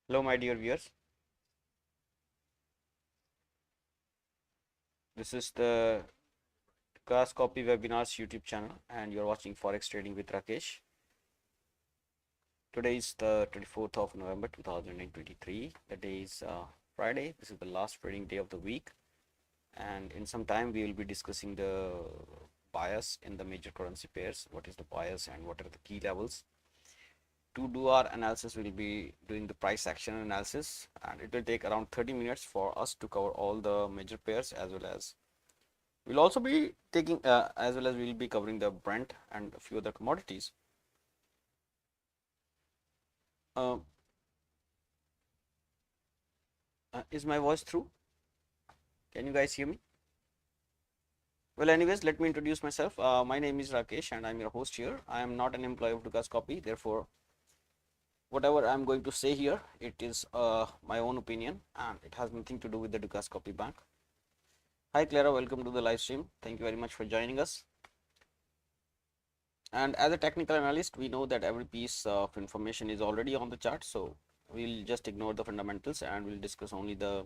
Hello, my dear viewers. This is the Class Copy Webinars YouTube channel, and you're watching Forex Trading with Rakesh. Today is the 24th of November 2023. The day is Friday. This is the last trading day of the week, and in some time we will be discussing the bias in the major currency pairs. What is the bias and what are the key levels? To do our analysis, we'll be doing the price action analysis, and it will take around 30 minutes for us to cover all the major pairs, as well as we'll also be taking we'll be covering the Brent and a few other commodities. Uh, is my voice through? Can you guys hear me? Well, anyways, let me introduce myself. My name is Rakesh, and I'm your host here. I am not an employee of Dukas Copy, therefore, whatever I'm going to say here, it is my own opinion, and it has nothing to do with the Dukas Copy Bank. Hi, Clara. Welcome to the live stream. Thank you very much for joining us. And as a technical analyst, we know that every piece of information is already on the chart, so we'll just ignore the fundamentals and we'll discuss only the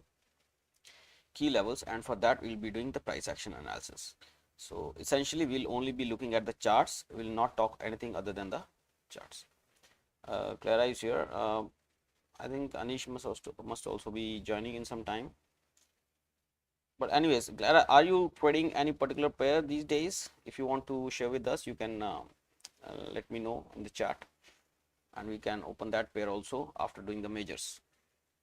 key levels, and for that we'll be doing the price action analysis. So essentially we'll only be looking at the charts, we'll not talk anything other than the charts. Clara is here. I think Anish must also be joining in some time. But anyways, Clara, are you trading any particular pair these days? If you want to share with us, you can let me know in the chat, and we can open that pair also after doing the measures.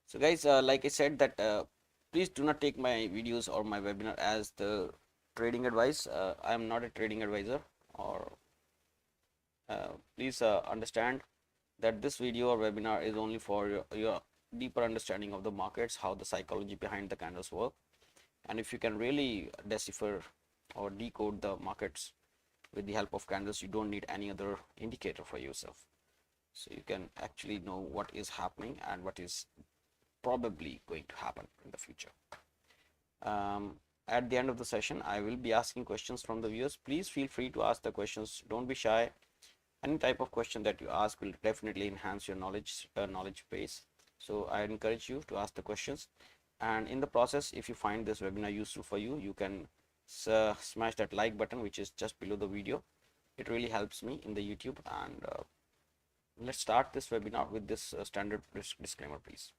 So guys, like I said that please do not take my videos or my webinar as the trading advice. I am not a trading advisor, or please understand that this video or webinar is only for your deeper understanding of the markets, how the psychology behind the candles work, and if you can really decipher or decode the markets with the help of candles, you don't need any other indicator for yourself. So you can actually know what is happening and what is probably going to happen in the future. At the end of the session, I will be asking questions from the viewers. Please feel free to ask the questions. Don't be shy. Any type of question that you ask will definitely enhance your knowledge base. So I encourage you to ask the questions. And in the process, if you find this webinar useful for you, you can smash that like button, which is just below the video. It really helps me in the YouTube. And let's start this webinar with this standard disclaimer, please.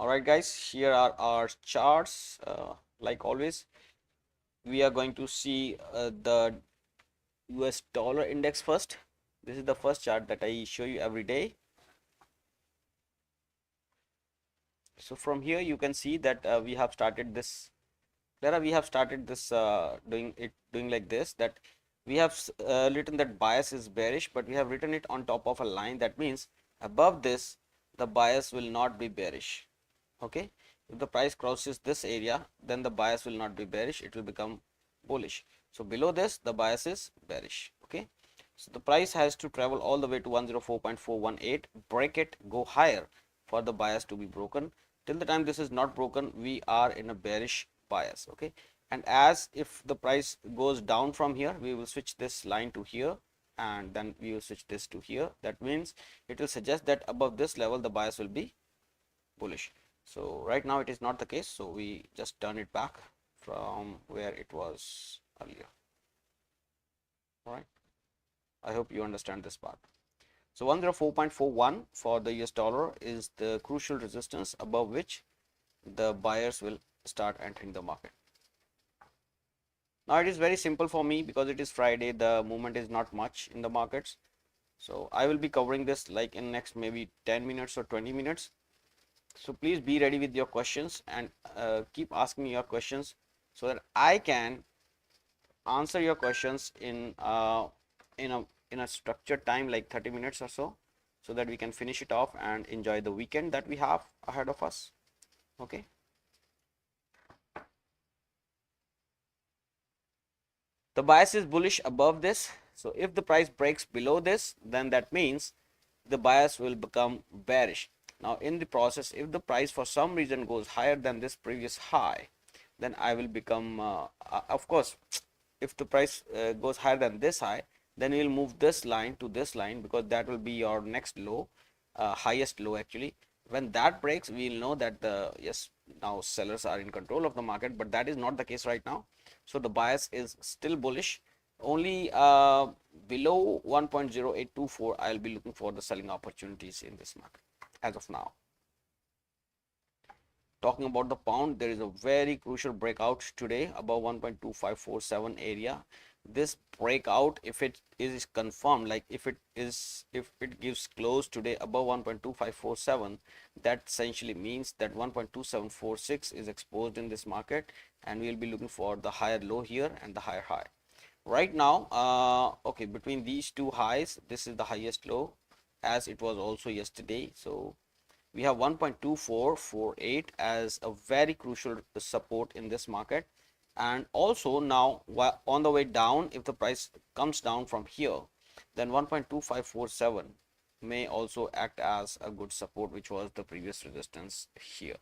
Alright guys, here are our charts. Like always, we are going to see the US dollar index first. This is the first chart that I show you every day. So from here you can see that we have started this. We have started this doing like this, that we have written that bias is bearish, but we have written it on top of a line. That means above this the bias will not be bearish. Okay, if the price crosses this area, then the bias will not be bearish, it will become bullish. So below this the bias is bearish. Okay, so the price has to travel all the way to 104.418, break it, go higher for the bias to be broken. Till the time this is not broken, we are in a bearish bias. Okay, and as if the price goes down from here, we will switch this line to here, and then we will switch this to here. That means it will suggest that above this level the bias will be bullish. So right now it is not the case, so we just turn it back from where it was earlier. All right, I hope you understand this part. So 104.41 for the US dollar is the crucial resistance above which the buyers will start entering the market. Now it is very simple for me because it is Friday, the movement is not much in the markets. So I will be covering this like in next maybe 10 minutes or 20 minutes. So please be ready with your questions and keep asking me your questions so that I can answer your questions in a structured time, like 30 minutes or so that we can finish it off and enjoy the weekend that we have ahead of us. Okay. The bias is bullish above this. So if the price breaks below this, then that means the bias will become bearish. Now in the process, if the price for some reason goes higher than this previous high, then I will become of course, if the price goes higher than this high, then we'll move this line to this line, because that will be your next low, highest low actually. When that breaks, we'll know that the yes, now sellers are in control of the market, but that is not the case right now. So the bias is still bullish. Only below 1.0824 I'll be looking for the selling opportunities in this market as of now. Talking about the pound, there is a very crucial breakout today above 1.2547 area. This breakout, if it is confirmed, like if it gives close today above 1.2547, that essentially means that 1.2746 is exposed in this market, and we'll be looking for the higher low here and the higher high. Right now, okay, between these two highs, this is the highest low, as it was also yesterday. So we have 1.2448 as a very crucial support in this market. And also now on the way down, if the price comes down from here, then 1.2547 may also act as a good support, which was the previous resistance here.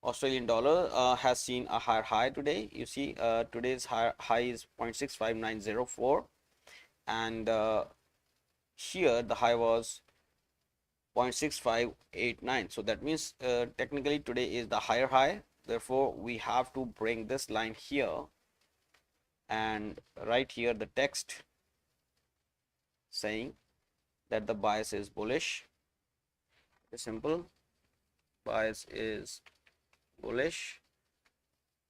Australian dollar has seen a higher high today. You see today's high is 0.65904, and here the high was 0.6589. So that means technically today is the higher high. Therefore, we have to bring this line here and write here the text saying that the bias is bullish. It's simple. Bias is bullish,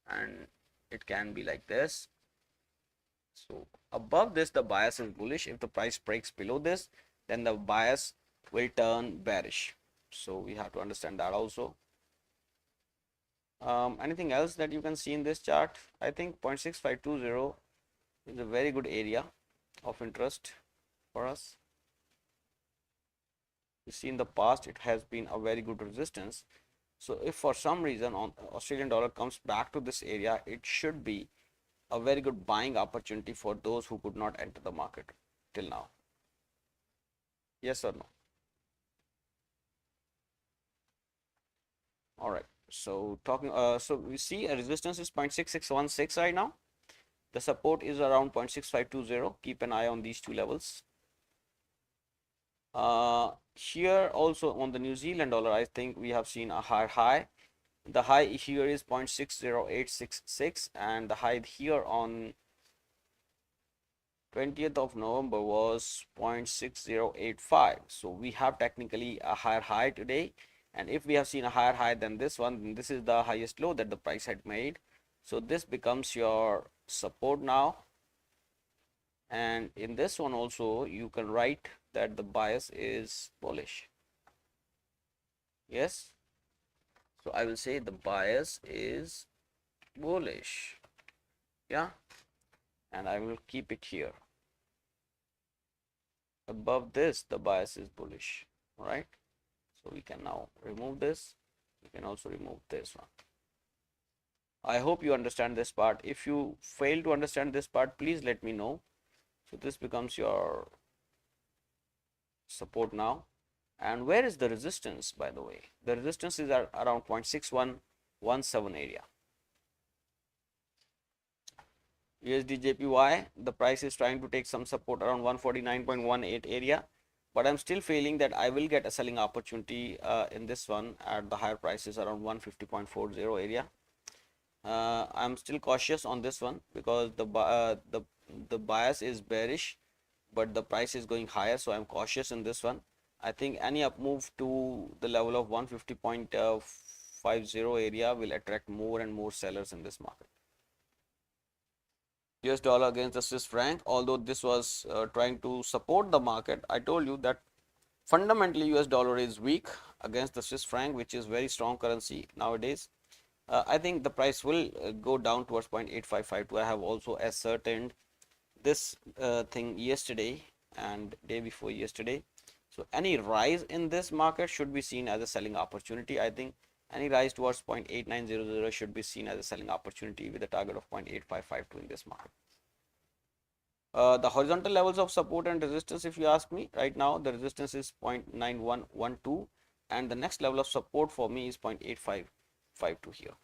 and it can be like this. So above this, the bias is bullish. If the price breaks below this, then the bias will turn bearish. So we have to understand that also. Anything else that you can see in this chart? I think 0.6520 is a very good area of interest for us. You see, in the past it has been a very good resistance. So if for some reason Australian dollar comes back to this area, it should be a very good buying opportunity for those who could not enter the market till now. Yes or no? All right. So talking, so we see a resistance is 0.6616 right now. The support is around 0.6520. Keep an eye on these two levels. Here also on the New Zealand dollar, I think we have seen a higher high. The high here is 0.60866, and the high here on 20th of November was 0.6085. So we have technically a higher high today, and if we have seen a higher high than this one, then this is the highest low that the price had made. So this becomes your support now, and in this one also you can write that the bias is bullish. Yes, so I will say the bias is bullish. Yeah, and I will keep it here. Above this, the bias is bullish. All right, so we can now remove this. We can also remove this one. I hope you understand this part. If you fail to understand this part, please let me know. So this becomes your support now. And where is the resistance, by the way? The resistance is at around 0.6117 area. USD JPY, the price is trying to take some support around 149.18 area, but I'm still feeling that I will get a selling opportunity in this one at the higher prices around 150.40 area. I'm still cautious on this one because the bias is bearish, but the price is going higher, so I'm cautious in this one. I think any up move to the level of 150.50 area will attract more and more sellers in this market. US dollar against the Swiss franc, although this was trying to support the market, I told you that fundamentally US dollar is weak against the Swiss franc, which is very strong currency nowadays. I think the price will go down towards 0.8552. I have also ascertained this thing yesterday and day before yesterday. So any rise in this market should be seen as a selling opportunity. I think any rise towards 0.8900 should be seen as a selling opportunity with a target of 0.8552 in this market. The horizontal levels of support and resistance, if you ask me, right now the resistance is 0.9112 and the next level of support for me is 0.8552 here.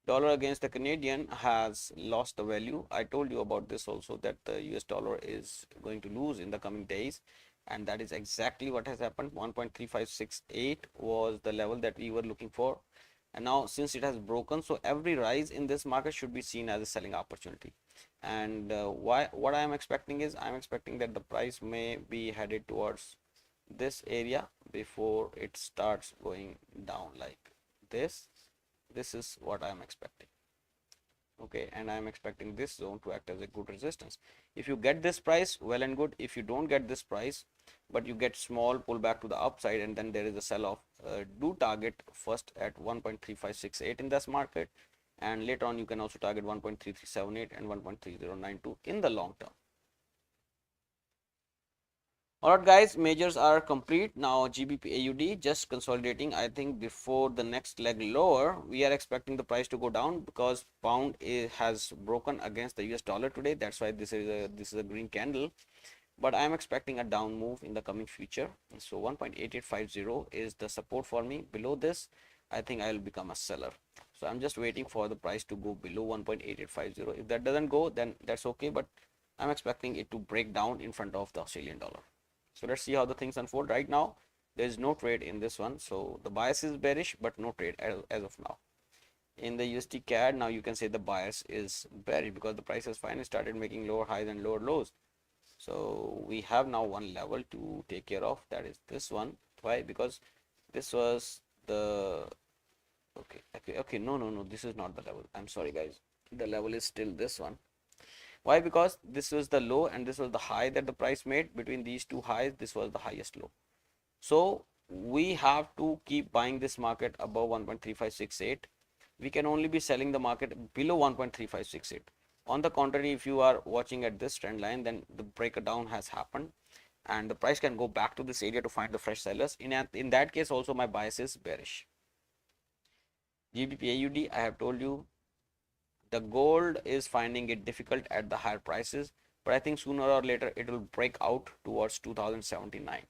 Dollar against the Canadian has lost the value. I told you about this also, that the US dollar is going to lose in the coming days, and that is exactly what has happened. 1.3568 was the level that we were looking for, and now since it has broken, so every rise in this market should be seen as a selling opportunity. And what I am expecting is, I am expecting that the price may be headed towards this area before it starts going down like this. This is what I am expecting. Okay, and I am expecting this zone to act as a good resistance. If you get this price, well and good. If you don't get this price, but you get small pullback to the upside and then there is a sell off, do target first at 1.3568 in this market, and later on you can also target 1.3378 and 1.3092 in the long term. Alright guys, majors are complete. Now GBP AUD just consolidating. I think before the next leg lower, we are expecting the price to go down because pound has broken against the US dollar today. That's why this is a green candle. But I am expecting a down move in the coming future. So 1.8850 is the support for me. Below this, I think I will become a seller. So I'm just waiting for the price to go below 1.8850. If that doesn't go, then that's okay. But I'm expecting it to break down in front of the Australian dollar. So let's see how the things unfold. Right now, there is no trade in this one. So the bias is bearish, but no trade as of now. In the USD CAD, now you can say the bias is bearish because the price has finally started making lower highs and lower lows. So we have now one level to take care of, that is this one. Why? Because this was the okay, no, this is not the level. I'm sorry guys, the level is still this one. Why? Because this was the low and this was the high that the price made. Between these two highs, this was the highest low. So we have to keep buying this market above 1.3568. We can only be selling the market below 1.3568. On the contrary, if you are watching at this trend line, then the breakdown has happened and the price can go back to this area to find the fresh sellers. In that case also my bias is bearish. GBP AUD, I have told you, the gold is finding it difficult at the higher prices, but I think sooner or later it will break out towards 2079.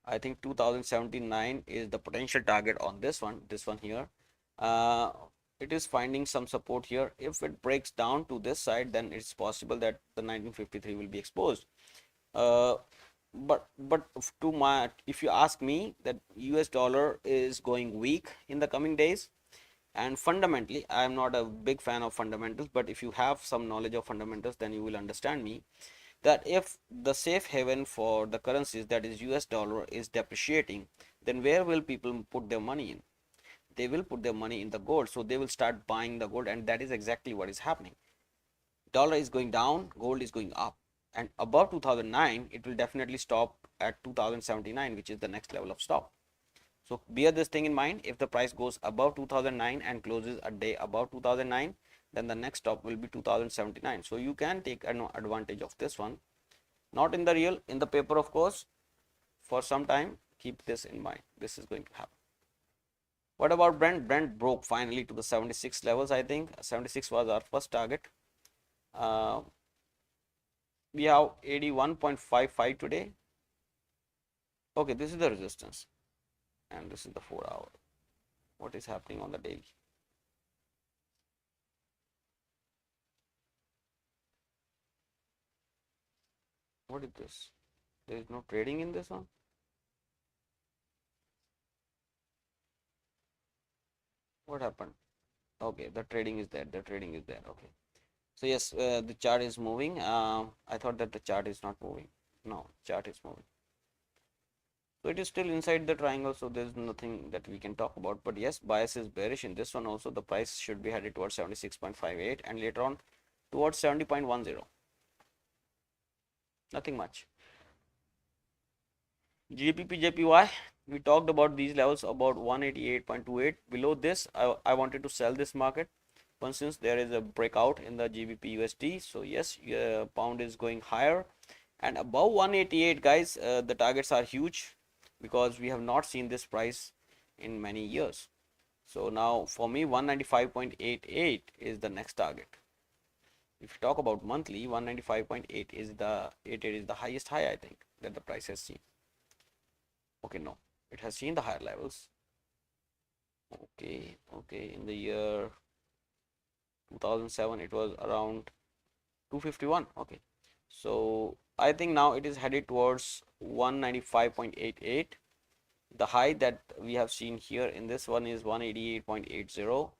I think 2079 is the potential target on this one here. uh, it is finding some support here. If it breaks down to this side, then it's possible that the 1953 will be exposed. uh, but to my, if you ask me, that US dollar is going weak in the coming days. And fundamentally, I am not a big fan of fundamentals, but if you have some knowledge of fundamentals, then you will understand me that if the safe haven for the currencies, that is US dollar, is depreciating, then where will people put their money in? They will put their money in the gold. So they will start buying the gold, and that is exactly what is happening. Dollar is going down, gold is going up, and above 2009 it will definitely stop at 2079, which is the next level of stop. So bear this thing in mind. If the price goes above 2009 and closes a day above 2009, then the next stop will be 2079. So you can take an advantage of this one. Not in the real, in the paper of course. For some time, keep this in mind. This is going to happen. What about Brent? Brent broke finally to the 76 levels. I think 76 was our first target. Uh, we have 81.55 today. Okay, this is the resistance, and this is the 4 hour. What is happening on the daily? What is this? There is no trading in this one. What happened? Okay, the trading is there. The trading is there. Okay. So yes, the chart is moving. I thought that the chart is not moving. No, chart is moving. So it is still inside the triangle, so there's nothing that we can talk about. But yes, bias is bearish in this one also. The price should be headed towards 76.58 and later on towards 70.10. Nothing much. GBP JPY, we talked about these levels about 188.28. Below this, I wanted to sell this market. But since there is a breakout in the GBP USD, so yes, pound is going higher. And above 188, guys, the targets are huge because we have not seen this price in many years. So now for me, 195.88 is the next target. If you talk about monthly, 195.8 is the highest high, I think, that the price has seen. Okay, no, it has seen the higher levels. Okay, in the year 2007 it was around 251. Okay, so I think now it is headed towards 195.88. The high that we have seen here in this one is 188.80,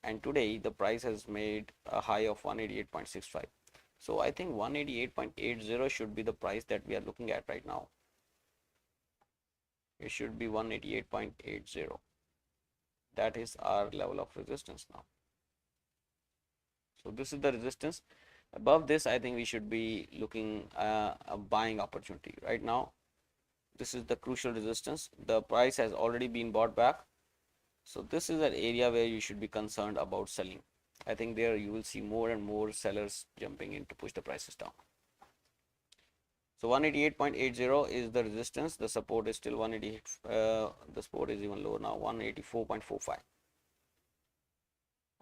and today the price has made a high of 188.65. So I think 188.80 should be the price that we are looking at right now. It should be 188.80. That is our level of resistance now. So this is the resistance. Above this, I think we should be looking a buying opportunity right now. This is the crucial resistance. The price has already been bought back. So this is an area where you should be concerned about selling. I think there you will see more and more sellers jumping in to push the prices down. So 188.80 is the resistance. The support is still 188. The support is even lower now, 184.45.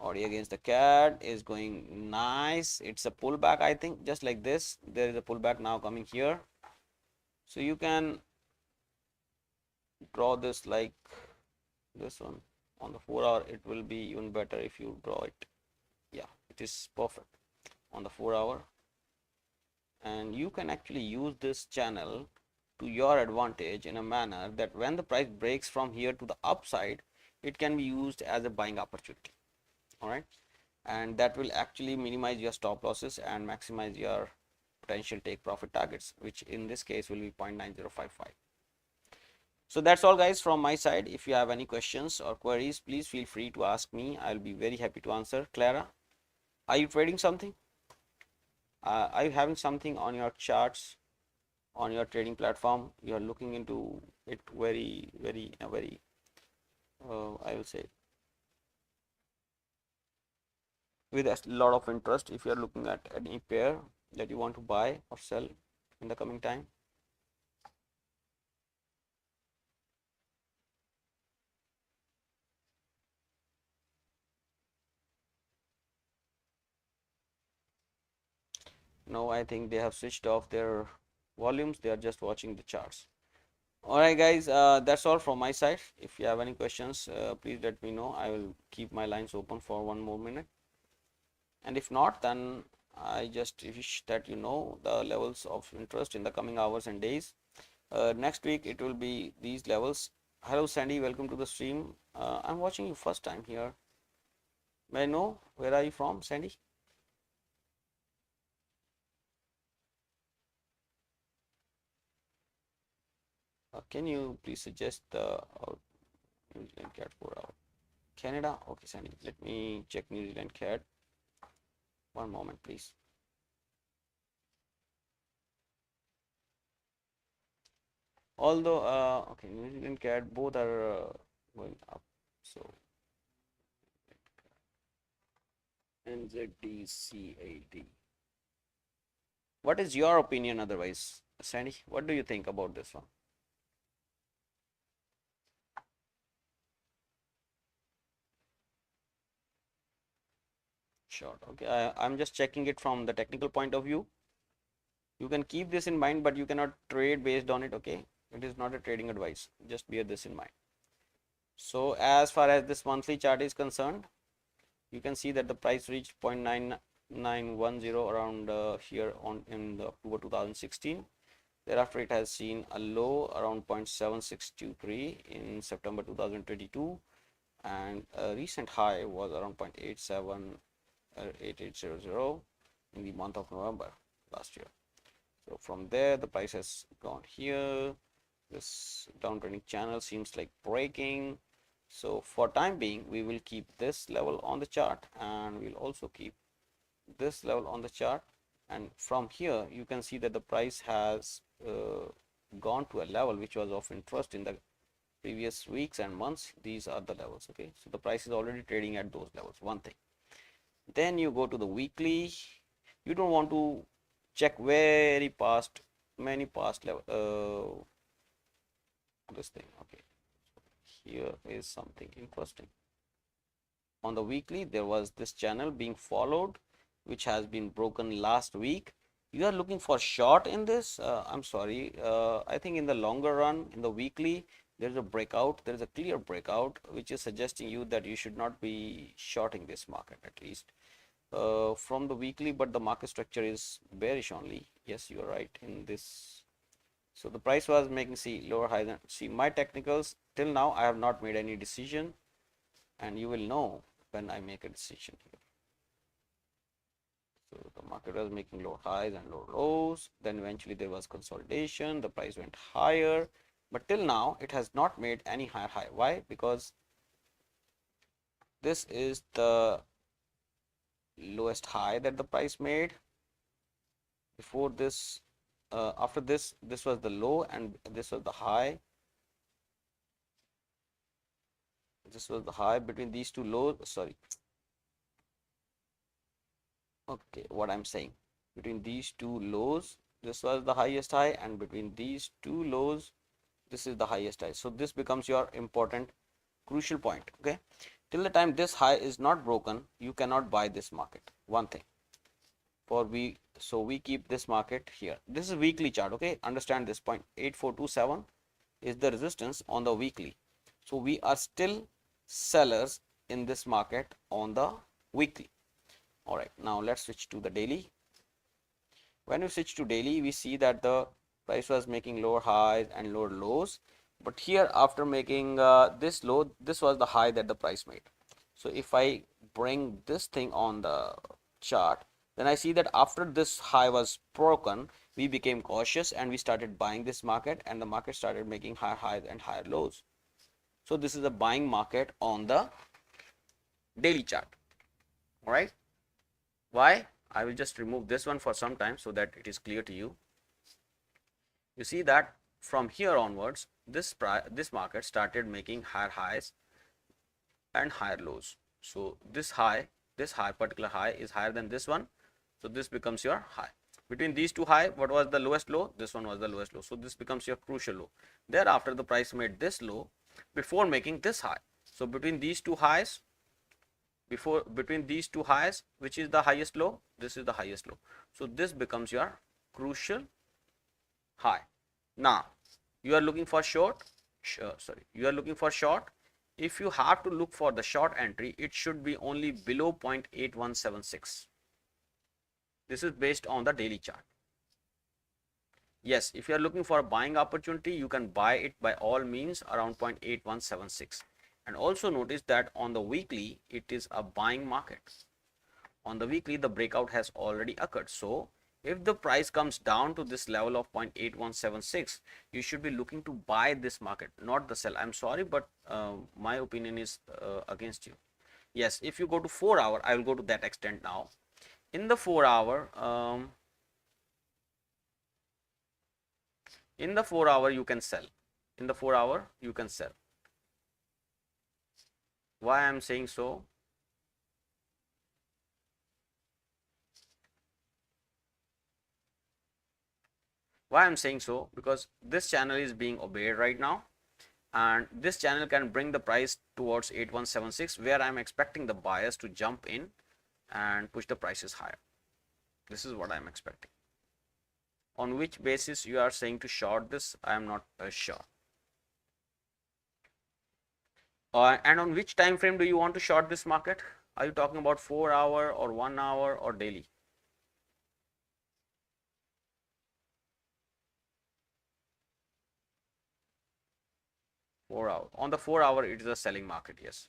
OD against the CAD is going nice. It's a pullback, I think, just like this. There is a pullback now coming here. So you can draw this like this one. On the 4-hour, it will be even better if you draw it. Yeah, it is perfect on the 4-hour. And you can actually use this channel to your advantage in a manner that when the price breaks from here to the upside, it can be used as a buying opportunity. All right, and that will actually minimize your stop losses and maximize your potential take profit targets, which in this case will be 0.9055. So that's all, guys, from my side. If you have any questions or queries, please feel free to ask me. I'll be very happy to answer. Clara, are you trading something? Are you having something on your charts, on your trading platform? You are looking into it very I will say with a lot of interest. If you are looking at any pair that you want to buy or sell in the coming time. No, I think they have switched off their volumes. They are just watching the charts. All right, guys, that's all from my side. If you have any questions, please let me know. I will keep my lines open for one more minute. And if not, then I just wish that you know the levels of interest in the coming hours and days. Next week, it will be these levels. Hello, Sandy. Welcome to the stream. I'm watching you first time here. May I know where are you from, Sandy? Can you please suggest the New Zealand CAD 4-hour? Canada? Okay, Sandy. Let me check New Zealand CAD. One moment, please. Although, okay, New Zealand CAD both are going up. So NZDCAD. What is your opinion otherwise, Sandy? What do you think about this one? Short. Okay, I'm just checking it from the technical point of view. You can keep this in mind, but you cannot trade based on it. Okay, it is not a trading advice. Just bear this in mind. So as far as this monthly chart is concerned, you can see that the price reached 0.9910 around here on in the October 2016. Thereafter, it has seen a low around 0.7623 in September 2022, and a recent high was around 0.8800 in the month of November last year. So from there, the price has gone here. This downtrending channel seems like breaking. So for time being, we will keep this level on the chart, and we'll also keep this level on the chart. And from here, you can see that the price has gone to a level which was of interest in the previous weeks and months. These are the levels. Okay, so the price is already trading at those levels. One thing. Then you go to the weekly. You don't want to check very past, many past level. This thing. Okay, here is something interesting. On the weekly, there was this channel being followed which has been broken last week. You are looking for short in this. I'm sorry. I think in the longer run, in the weekly, there is a breakout. There is a clear breakout, which is suggesting you that you should not be shorting this market at least from the weekly. But the market structure is bearish only. Yes, you are right in this. So the price was making, see, lower high than, see, my technicals till now I have not made any decision, and you will know when I make a decision here. So the market was making lower highs and lower lows. Then eventually there was consolidation. The price went higher, but till now it has not made any higher high. Why? Because this is the lowest high that the price made. Before this, after this, this was the low and this was the high. This was the high between these two lows. Sorry. Okay, what I'm saying, between these two lows, this was the highest high, and between these two lows, this is the highest high. So this becomes your important crucial point. Okay, till the time this high is not broken, you cannot buy this market. One thing, so we keep this market here. This is weekly chart. Okay, understand this point. 8427 is the resistance on the weekly. So we are still sellers in this market on the weekly. All right, now let's switch to the daily. When we switch to daily, we see that the price was making lower highs and lower lows, but here after making this low, this was the high that the price made. So if I bring this thing on the chart, then I see that after this high was broken, we became cautious and we started buying this market, and the market started making higher highs and higher lows. So this is a buying market on the daily chart. All right. Why? I will just remove this one for some time so that it is clear to you. You see that from here onwards, this market started making higher highs and higher lows. So this particular high is higher than this one. So this becomes your high. Between these two high, what was the lowest low? This one was the lowest low. So this becomes your crucial low. Thereafter, the price made this low before making this high. So between these two highs, between these two highs, which is the highest low? This is the highest low. So this becomes your crucial high. Now you are looking for short. You are looking for short. If you have to look for the short entry, it should be only below 0.8176. This is based on the daily chart. Yes, if you are looking for a buying opportunity, you can buy it by all means around 0.8176. And also notice that on the weekly, it is a buying market. On the weekly, the breakout has already occurred. So if the price comes down to this level of 0.8176, you should be looking to buy this market, not the sell. I'm sorry, but my opinion is against you. Yes, if you go to 4 hour, I will go to that extent now. In the 4 hour, you can sell. In the 4 hour, you can sell. Why I'm saying so? Why I'm saying so? Because this channel is being obeyed right now, and this channel can bring the price towards 8176, where I'm expecting the buyers to jump in and push the prices higher. This is what I'm expecting. On which basis you are saying to short this, I am not sure. And on which time frame do you want to short this market? Are you talking about 4 hour or 1 hour or daily? 4 hour. On the 4 hour, it is a selling market, yes.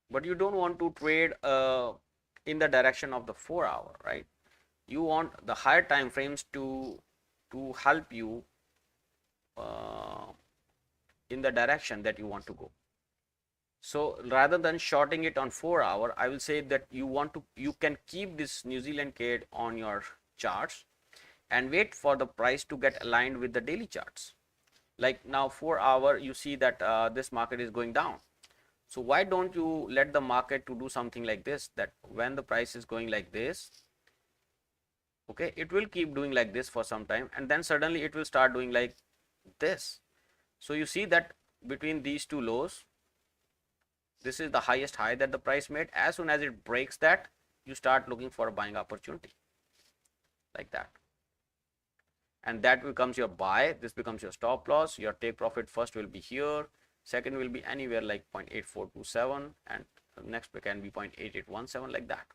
But you don't want to trade in the direction of the 4 hour, right? You want the higher time frames to help you in the direction that you want to go. So rather than shorting it on 4 hour, I will say that you can keep this New Zealand CAD on your charts and wait for the price to get aligned with the daily charts. Like now 4 hour, you see that this market is going down. So why don't you let the market to do something like this, that when the price is going like this, okay, it will keep doing like this for some time, and then suddenly it will start doing like this. So you see that between these two lows, This is the highest high that the price made. As soon as it breaks that, you start looking for a buying opportunity like that, and that becomes your buy. This becomes your stop loss. Your take profit first will be here, second will be anywhere like 0.8427, and next can be 0.8817, like that.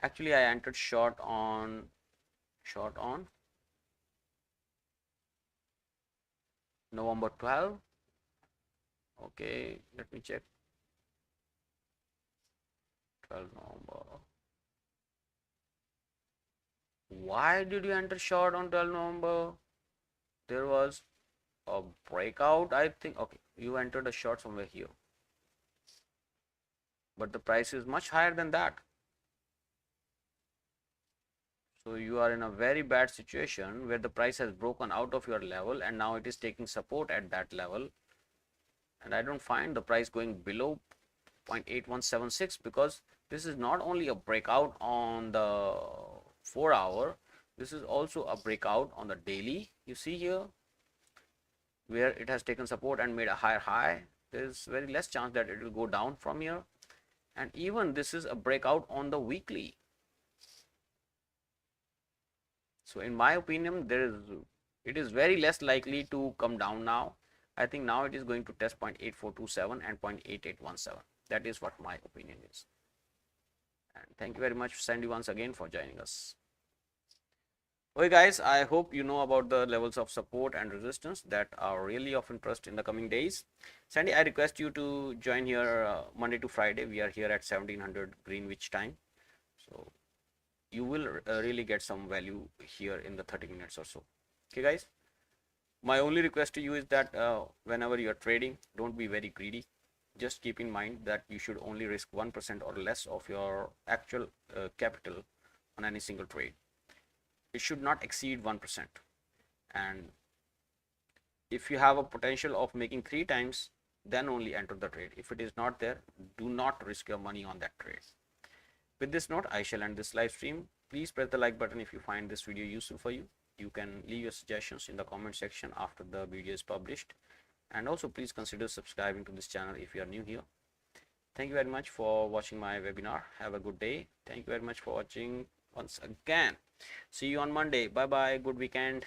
Actually, I entered short on November 12. Okay, let me check. 12 November. Why did you enter short on 12 November? There was a breakout, I think. Okay, you entered a short somewhere here, but the price is much higher than that. So you are in a very bad situation where the price has broken out of your level and now it is taking support at that level. And I don't find the price going below 0.8176, because this is not only a breakout on the 4-hour, this is also a breakout on the daily. You see here where it has taken support and made a higher high. There is very less chance that it will go down from here. And even this is a breakout on the weekly. So in my opinion, it is very less likely to come down now. I think now it is going to test 0.8427 and 0.8817. That is what my opinion is. And thank you very much, Sandy, once again for joining us. Okay guys, I hope you know about the levels of support and resistance that are really of interest in the coming days. Sandy, I request you to join here Monday to Friday. We are here at 1700 Greenwich time. So you will really get some value here in the 30 minutes or so. Okay guys, my only request to you is that whenever you are trading, don't be very greedy. Just keep in mind that you should only risk 1% or less of your actual capital on any single trade. It should not exceed 1%. And if you have a potential of making 3 times, then only enter the trade. If it is not there, do not risk your money on that trade. With this note, I shall end this live stream. Please press the like button if you find this video useful for you. You can leave your suggestions in the comment section after the video is published. And also please consider subscribing to this channel if you are new here. Thank you very much for watching my webinar. Have a good day. Thank you very much for watching once again. See you on Monday. Bye bye. Good weekend.